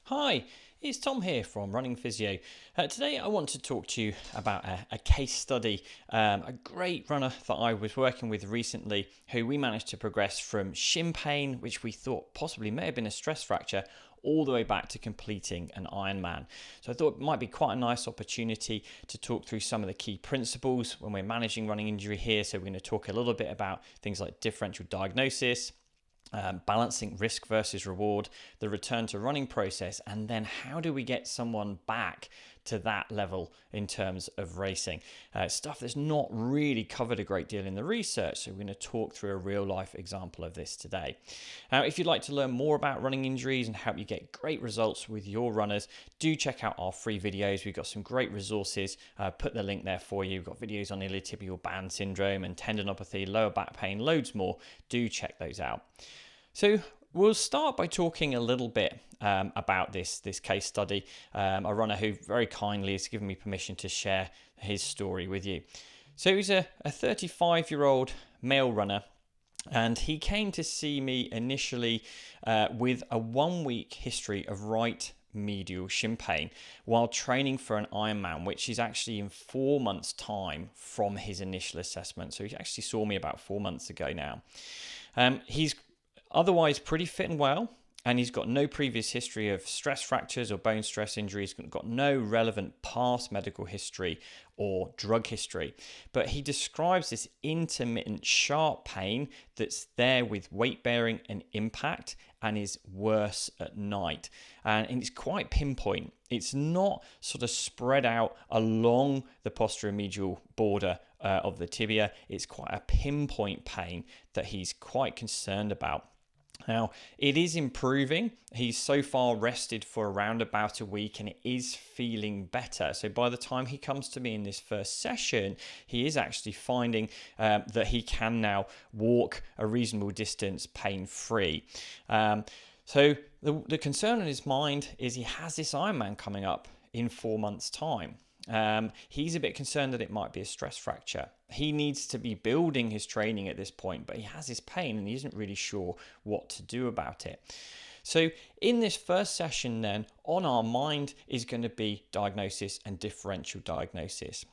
Hi, it's Tom here from Running Physio. Today I want to talk to you about a case study, a great runner that I was working with recently who we managed to progress from shin pain, which we thought possibly may have been a stress fracture, all the way back to completing an Ironman. So I thought it might be quite a nice opportunity to talk through some of the key principles when we're managing running injury here. So we're going to talk a little bit about things like differential diagnosis, balancing risk versus reward, the return to running process, and then how do we get someone back to that level in terms of racing. Stuff that's not really covered a great deal in the research, so we're going to talk through a real life example of this today. If you'd like to learn more about running injuries and help you get great results with your runners, do check out our free videos. We've got some great resources. Put the link there for you. We've got videos on iliotibial band syndrome and tendinopathy, lower back pain, loads more. Do check those out. So we'll start by talking a little bit about this case study. A runner who very kindly has given me permission to share his story with you. So he's a 35-year-old male runner, and he came to see me initially with a 1-week history of right medial shin pain while training for an Ironman, which is actually in 4 months' time from his initial assessment. So he actually saw me about 4 months ago now. He's otherwise pretty fit and well, and he's got no previous history of stress fractures or bone stress injuries, got no relevant past medical history or drug history. But he describes this intermittent sharp pain that's there with weight bearing and impact and is worse at night. And it's quite pinpoint. It's not sort of spread out along the posteromedial border of the tibia. It's quite a pinpoint pain that he's quite concerned about. Now, it is improving. He's so far rested for around about a week and it is feeling better. So by the time he comes to me in this first session, he is actually finding that he can now walk a reasonable distance pain-free. So the concern in his mind is he has this Ironman coming up in 4 months' time. He's a bit concerned that it might be a stress fracture. He needs to be building his training at this point, but he has his pain and he isn't really sure what to do about it. So in this first session then, on our mind is going to be diagnosis and differential diagnosis.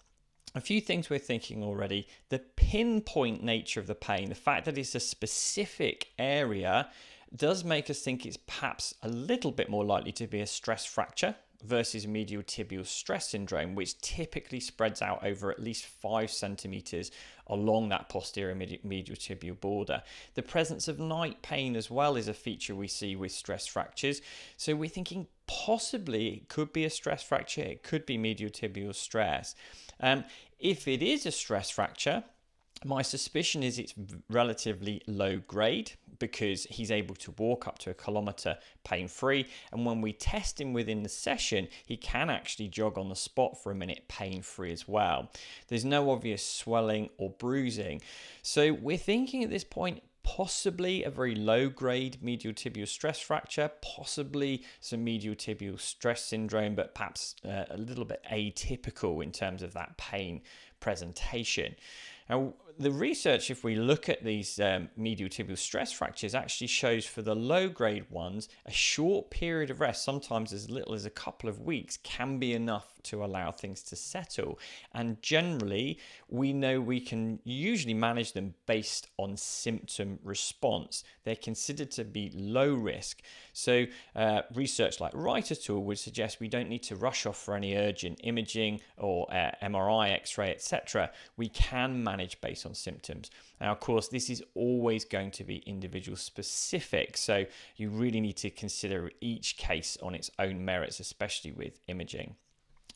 A few things we're thinking already: the pinpoint nature of the pain, the fact that it's a specific area, does make us think it's perhaps a little bit more likely to be a stress fracture versus medial tibial stress syndrome, which typically spreads out over at least 5 centimeters along that posterior medial tibial border. The presence of night pain as well is a feature we see with stress fractures. So we're thinking possibly it could be a stress fracture, it could be medial tibial stress. If it is a stress fracture, my suspicion is it's relatively low grade because he's able to walk up to 1 kilometer pain-free. And when we test him within the session, he can actually jog on the spot for a minute pain-free as well. There's no obvious swelling or bruising. So we're thinking at this point, possibly a very low-grade medial tibial stress fracture, possibly some medial tibial stress syndrome, but perhaps a little bit atypical in terms of that pain presentation. Now, the research, if we look at these medial tibial stress fractures, actually shows for the low-grade ones, a short period of rest, sometimes as little as a couple of weeks, can be enough to allow things to settle. And generally, we know we can usually manage them based on symptom response. They're considered to be low risk. So research like Wright et al. Would suggest we don't need to rush off for any urgent imaging or MRI, X-ray, etc. We can manage based on symptoms. Now, of course, this is always going to be individual specific, so you really need to consider each case on its own merits, especially with imaging.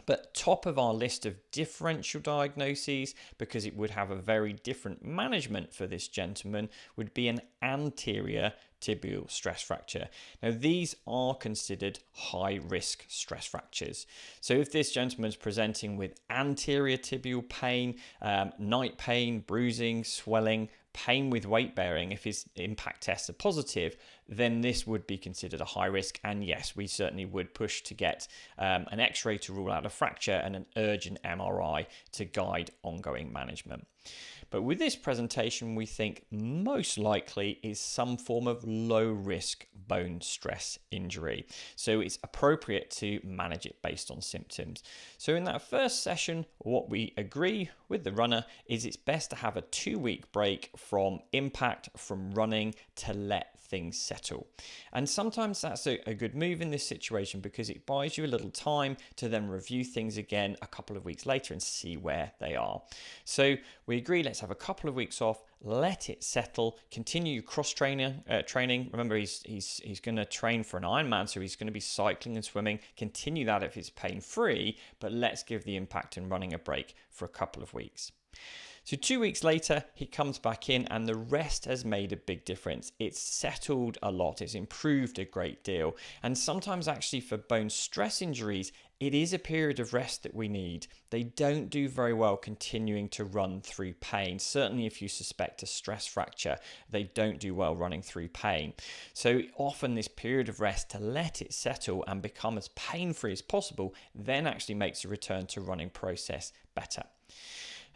But top of our list of differential diagnoses, because it would have a very different management for this gentleman, would be an anterior tibial stress fracture. Now, these are considered high-risk stress fractures. So if this gentleman's presenting with anterior tibial pain, night pain, bruising, swelling, pain with weight bearing, if his impact tests are positive, then this would be considered a high risk. And yes, we certainly would push to get an X-ray to rule out a fracture and an urgent MRI to guide ongoing management. But with this presentation, we think most likely is some form of low risk bone stress injury. So it's appropriate to manage it based on symptoms. So in that first session, what we agree with the runner is it's best to have a 2-week break from impact, from running, to let things settle. And sometimes that's a good move in this situation because it buys you a little time to then review things again a couple of weeks later and see where they are. So we agree, let's have a couple of weeks off, let it settle, continue cross training. Remember, he's going to train for an Ironman, so he's going to be cycling and swimming. Continue that if it's pain-free, but let's give the impact and running a break for a couple of weeks. So 2 weeks later, he comes back in and the rest has made a big difference. It's settled a lot. It's improved a great deal. And sometimes actually for bone stress injuries, it is a period of rest that we need. They don't do very well continuing to run through pain. Certainly if you suspect a stress fracture, they don't do well running through pain. So often this period of rest to let it settle and become as pain-free as possible then actually makes the return to running process better.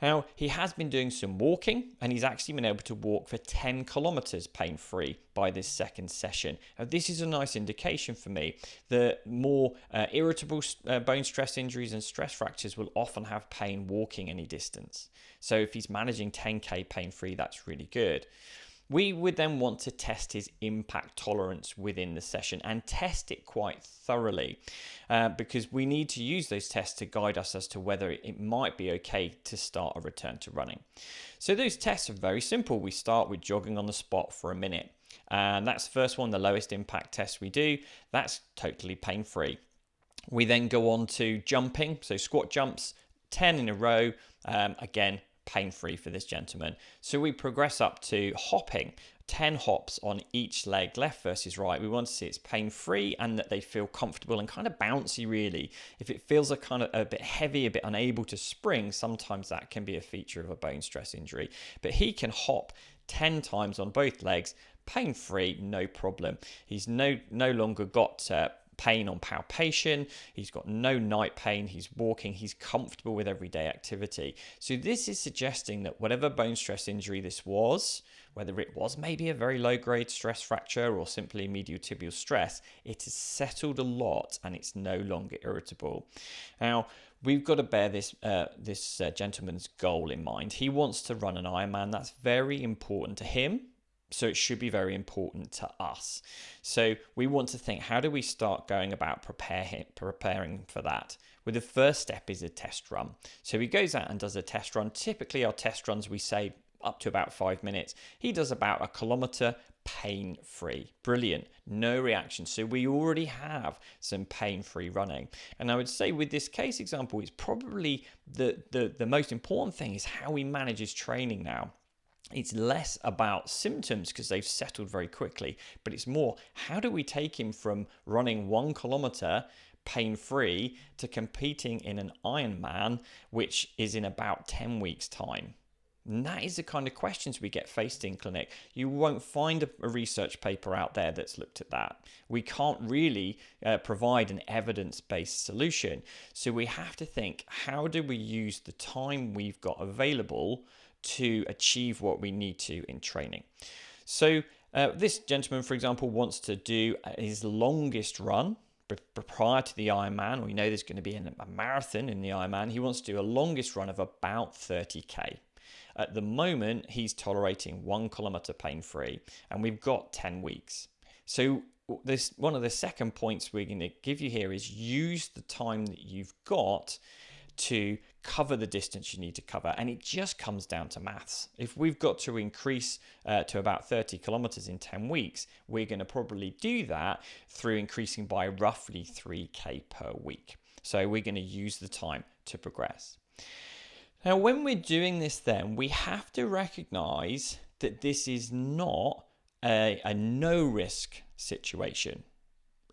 Now, he has been doing some walking and he's actually been able to walk for 10 kilometers pain-free by this second session. Now, this is a nice indication for me that more irritable bone stress injuries and stress fractures will often have pain walking any distance. So if he's managing 10K pain-free, that's really good. We would then want to test his impact tolerance within the session and test it quite thoroughly because we need to use those tests to guide us as to whether it might be okay to start a return to running. So those tests are very simple. We start with jogging on the spot for a minute. And that's the first one, the lowest impact test we do. That's totally pain-free. We then go on to jumping, so squat jumps, 10 in a row, again, pain-free for this gentleman. So we progress up to hopping, 10 hops on each leg, left versus right. We want to see it's pain-free and that they feel comfortable and kind of bouncy really. If it feels a bit heavy, a bit unable to spring, sometimes that can be a feature of a bone stress injury. But he can hop 10 times on both legs, pain-free, no problem. He's no longer got pain on palpation, he's got no night pain, he's walking, he's comfortable with everyday activity. So this is suggesting that whatever bone stress injury this was, whether it was maybe a very low grade stress fracture or simply medial tibial stress, it has settled a lot and it's no longer irritable. Now, we've got to bear this gentleman's goal in mind. He wants to run an Ironman. That's very important to him. So it should be very important to us. So we want to think, how do we start going about preparing for that? Well, the first step is a test run. So he goes out and does a test run. Typically our test runs, we say up to about 5 minutes. He does about 1 kilometer pain-free. Brilliant. No reaction. So we already have some pain-free running. And I would say with this case example, it's probably the most important thing is how he manages training now. It's less about symptoms because they've settled very quickly, but it's more, how do we take him from running 1 kilometer pain-free to competing in an Ironman, which is in about 10 weeks' time? And that is the kind of questions we get faced in clinic. You won't find a research paper out there that's looked at that. We can't really provide an evidence-based solution. So we have to think, how do we use the time we've got available to achieve what we need to in training? So this gentleman, for example, wants to do his longest run prior to the Ironman. We know there's going to be a marathon in the Ironman. He wants to do a longest run of about 30K. At the moment, he's tolerating 1 kilometer pain-free, and we've got 10 weeks. So this one of the second points we're going to give you here is use the time that you've got to cover the distance you need to cover. And it just comes down to maths. If we've got to increase to about 30 kilometers in 10 weeks, we're going to probably do that through increasing by roughly 3K per week. So we're going to use the time to progress. Now, when we're doing this, then we have to recognize that this is not a no risk situation.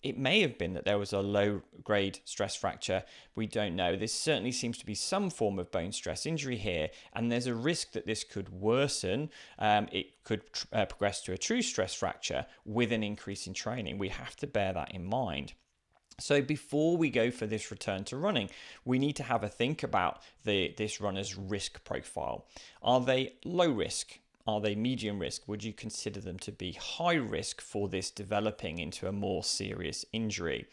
It may have been that there was a low grade stress fracture. We don't know. There certainly seems to be some form of bone stress injury here, and there's a risk that this could worsen. It could progress to a true stress fracture with an increase in training. We have to bear that in mind. So before we go for this return to running, we need to have a think about this runner's risk profile. Are they low risk? Are they medium risk? Would you consider them to be high risk for this developing into a more serious injury?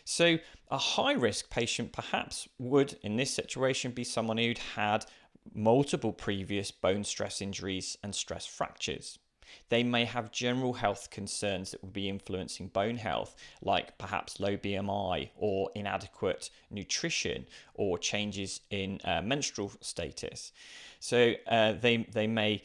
So a high risk patient perhaps would, in this situation, be someone who'd had multiple previous bone stress injuries and stress fractures. They may have general health concerns that will be influencing bone health, like perhaps low BMI or inadequate nutrition or changes in menstrual status. So they may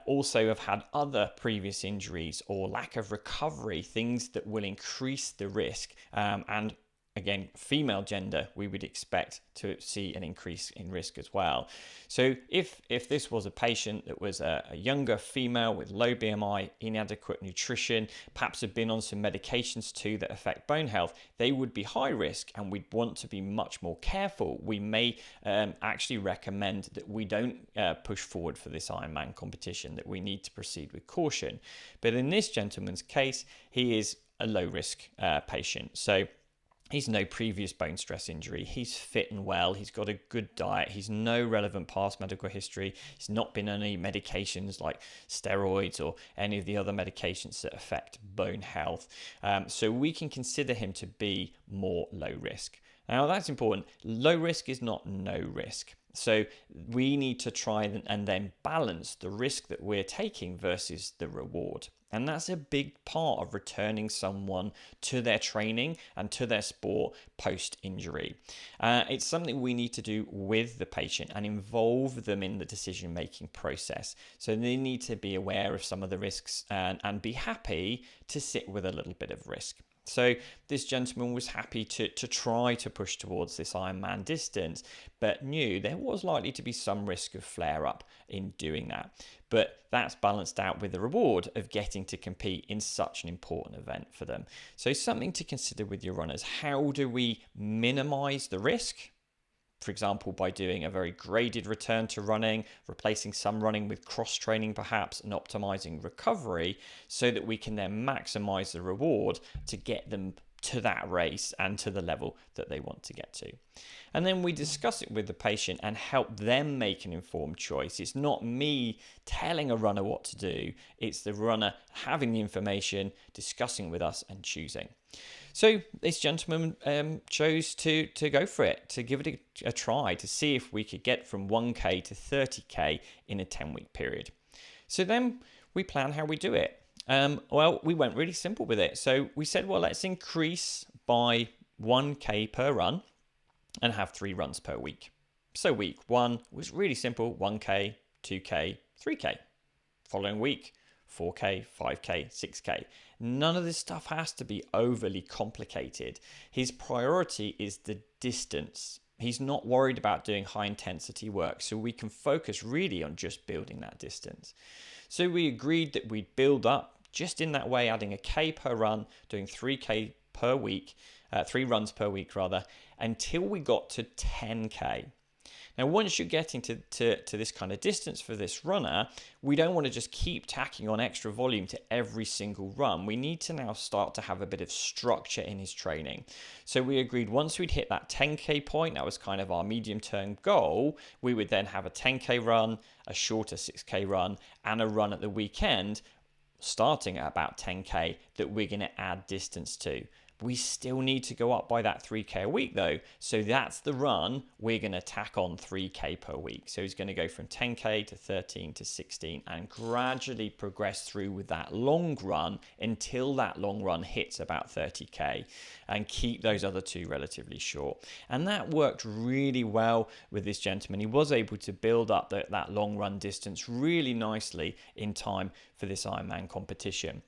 also have had other previous injuries or lack of recovery, things that will increase the risk. And again, female gender, we would expect to see an increase in risk as well. So if this was a patient that was a younger female with low BMI, inadequate nutrition, perhaps have been on some medications too that affect bone health, they would be high risk, and we'd want to be much more careful. We may actually recommend that we don't push forward for this Ironman competition, that we need to proceed with caution. But in this gentleman's case, he is a low risk patient. So he's no previous bone stress injury. He's fit and well. He's got a good diet. He's no relevant past medical history. He's not been on any medications like steroids or any of the other medications that affect bone health. So we can consider him to be more low risk. Now, that's important. Low risk is not no risk. So we need to try and then balance the risk that we're taking versus the reward. And that's a big part of returning someone to their training and to their sport post-injury. It's something we need to do with the patient and involve them in the decision-making process. So they need to be aware of some of the risks and be happy to sit with a little bit of risk. So this gentleman was happy to try to push towards this Ironman distance, but knew there was likely to be some risk of flare-up in doing that. But that's balanced out with the reward of getting to compete in such an important event for them. So something to consider with your runners. How do we minimize the risk? For example, by doing a very graded return to running, replacing some running with cross-training perhaps, and optimizing recovery so that we can then maximize the reward to get them to that race and to the level that they want to get to. And then we discuss it with the patient and help them make an informed choice. It's not me telling a runner what to do. It's the runner having the information, discussing with us and choosing. So this gentleman chose to go for it, to give it a try, to see if we could get from 1K to 30K in a 10-week period. So then we plan how we do it. Well, we went really simple with it. So we said, well, let's increase by 1K per run and have 3 runs per week. So week 1 was really simple, 1K, 2K, 3K. Following week, 4K, 5K, 6K. None of this stuff has to be overly complicated. His priority is the distance. He's not worried about doing high intensity work, so we can focus really on just building that distance. So we agreed that we'd build up just in that way, adding a K per run, doing 3K per week, 3 runs per week rather, until we got to 10K. Now, once you're getting to this kind of distance for this runner, we don't want to just keep tacking on extra volume to every single run. We need to now start to have a bit of structure in his training. So we agreed once we'd hit that 10K point, that was kind of our medium-term goal, we would then have a 10K run, a shorter 6K run, and a run at the weekend, starting at about 10K, that we're going to add distance to. We still need to go up by that 3K a week though. So that's the run we're going to tack on 3K per week. So he's going to go from 10K to 13 to 16 and gradually progress through with that long run until that long run hits about 30K and keep those other 2 relatively short. And that worked really well with this gentleman. He was able to build up that long run distance really nicely in time for this Ironman competition.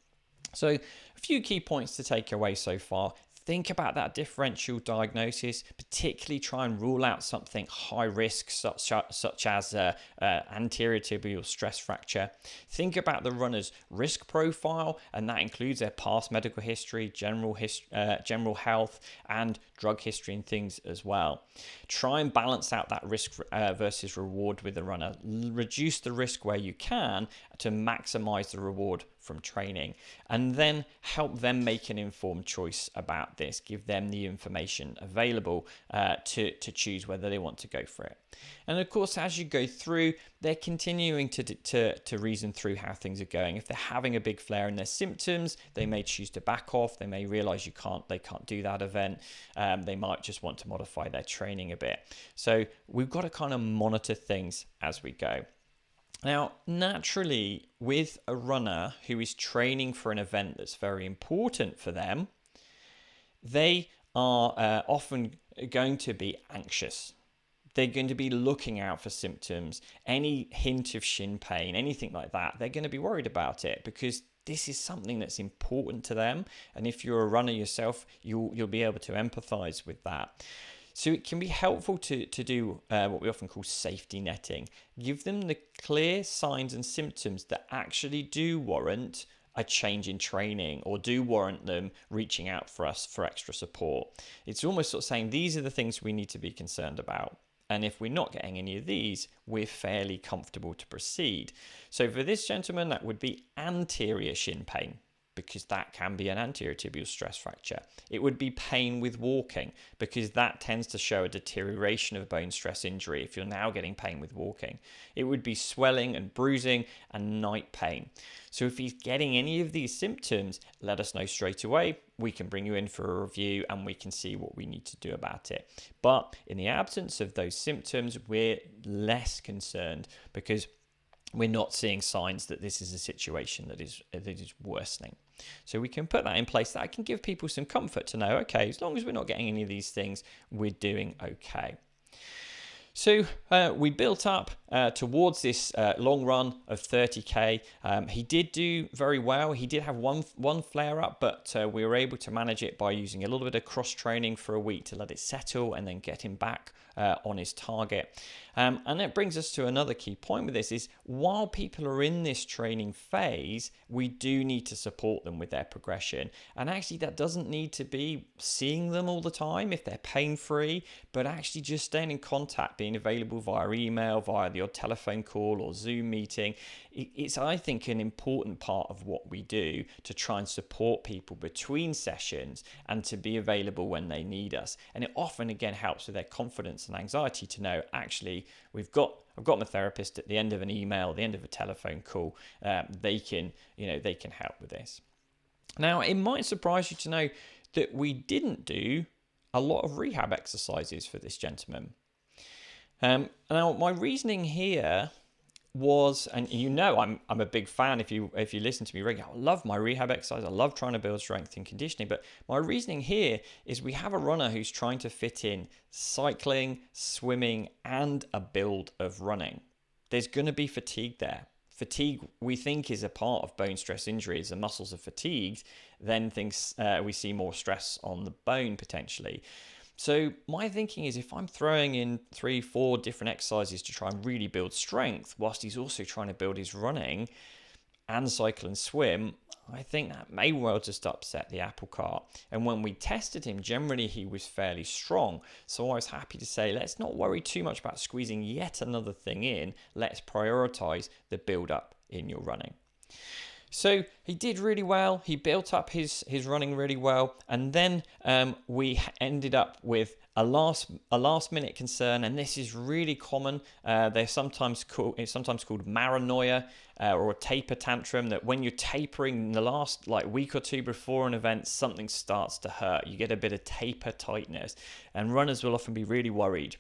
So a few key points to take away so far. Think about that differential diagnosis, particularly try and rule out something high risk such as anterior tibial stress fracture. Think about the runner's risk profile, and that includes their past medical history, general health, and drug history and things as well. Try and balance out that risk versus reward with the runner. Reduce the risk where you can to maximize the reward from training, and then help them make an informed choice about this, give them the information available to choose whether they want to go for it. And of course, as you go through, they're continuing to reason through how things are going. If they're having a big flare in their symptoms, they may choose to back off. They may realize they can't do that event. They might just want to modify their training a bit. So we've got to kind of monitor things as we go. Now, naturally, with a runner who is training for an event that's very important for them, they are often going to be anxious. They're going to be looking out for symptoms, any hint of shin pain, anything like that. They're going to be worried about it because this is something that's important to them. And if you're a runner yourself, you'll be able to empathize with that. So it can be helpful to do what we often call safety netting. Give them the clear signs and symptoms that actually do warrant a change in training or do warrant them reaching out for us for extra support. It's almost sort of saying these are the things we need to be concerned about. And if we're not getting any of these, we're fairly comfortable to proceed. So for this gentleman, that would be anterior shin pain, because that can be an anterior tibial stress fracture. It would be pain with walking, because that tends to show a deterioration of bone stress injury if you're now getting pain with walking. It would be swelling and bruising and night pain. So if he's getting any of these symptoms, let us know straight away. We can bring you in for a review and we can see what we need to do about it. But in the absence of those symptoms, we're less concerned because we're not seeing signs that this is a situation that is worsening. So we can put that in place. That can give people some comfort to know, okay, as long as we're not getting any of these things, we're doing okay. So we built up towards this long run of 30k. He did do very well. He did have one flare up, but we were able to manage it by using a little bit of cross training for a week to let it settle and then get him back on his target. And that brings us to another key point with this is while people are in this training phase, we do need to support them with their progression. And actually that doesn't need to be seeing them all the time if they're pain-free, but actually just staying in contact, being available via email, via the odd telephone call or Zoom meeting. It's, I think, an important part of what we do to try and support people between sessions and to be available when they need us. And it often, again, helps with their confidence and anxiety to know, actually, I've got my therapist at the end of an email, the end of a telephone call. They can help with this. Now, it might surprise you to know that we didn't do a lot of rehab exercises for this gentleman. Now, my reasoning here was, and I'm a big fan if you listen to me regularly, I love my rehab exercise, I love trying to build strength and conditioning, but my reasoning here is we have a runner who's trying to fit in cycling, swimming, and a build of running. There's going to be fatigue there. Fatigue, we think, is a part of bone stress injuries. The muscles are fatigued, then we see more stress on the bone potentially. So my thinking is if I'm throwing in 3-4 different exercises to try and really build strength, whilst he's also trying to build his running and cycle and swim, I think that may well just upset the apple cart. And when we tested him, generally he was fairly strong. So I was happy to say, let's not worry too much about squeezing yet another thing in. Let's prioritize the build up in your running. So he did really well. He built up his running really well, and then we ended up with a last minute concern, and this is really common. It's sometimes called maranoia or a taper tantrum. That when you're tapering in the last week or two before an event, something starts to hurt. You get a bit of taper tightness, and runners will often be really worried.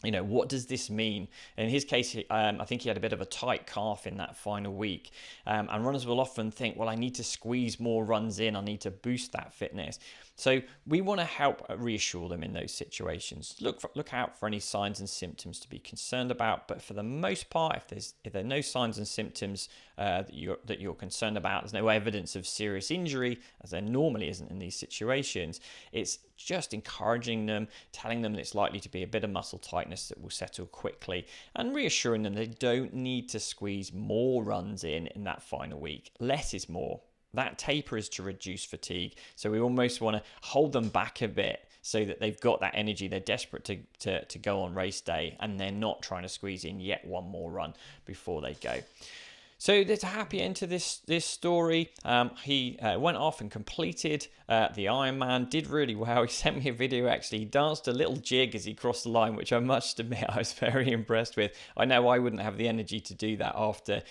What does this mean? In his case, I think he had a bit of a tight calf in that final week. And runners will often think, well, I need to squeeze more runs in. I need to boost that fitness. So we want to help reassure them in those situations. Look out for any signs and symptoms to be concerned about. But for the most part, if there are no signs and symptoms that you're concerned about, there's no evidence of serious injury, as there normally isn't in these situations, it's just encouraging them, telling them that it's likely to be a bit of muscle tightness that will settle quickly, and reassuring them they don't need to squeeze more runs in that final week. Less is more. That taper is to reduce fatigue, so we almost want to hold them back a bit so that they've got that energy. They're desperate to go on race day, and they're not trying to squeeze in yet one more run before they go. So there's a happy end to this story. He went off and completed the Ironman, did really well. He sent me a video actually. He danced a little jig as he crossed the line, which I must admit I was very impressed with. I know I wouldn't have the energy to do that after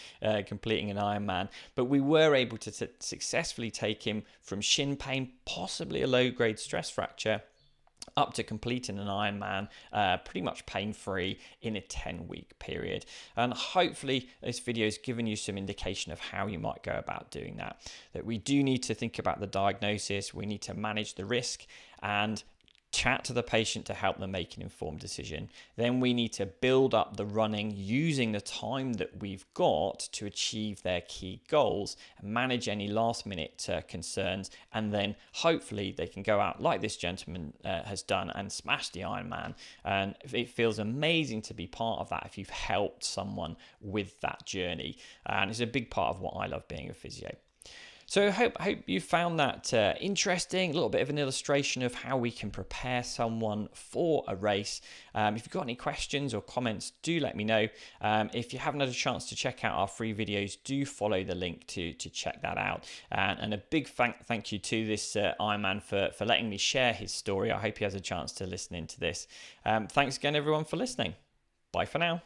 completing an Ironman, but we were able to successfully take him from shin pain, possibly a low-grade stress fracture, up to completing an Ironman pretty much pain-free in a 10-week period. And hopefully this video has given you some indication of how you might go about doing that. That we do need to think about the diagnosis, we need to manage the risk, and chat to the patient to help them make an informed decision. Then we need to build up the running using the time that we've got to achieve their key goals and manage any last minute concerns. And then hopefully they can go out like this gentleman has done and smash the Ironman. And it feels amazing to be part of that if you've helped someone with that journey. And it's a big part of what I love being a physio. So I hope you found that interesting, a little bit of an illustration of how we can prepare someone for a race. If you've got any questions or comments, do let me know. If you haven't had a chance to check out our free videos, do follow the link to check that out. And a big thank you to this Ironman for letting me share his story. I hope he has a chance to listen into this. Thanks again, everyone, for listening. Bye for now.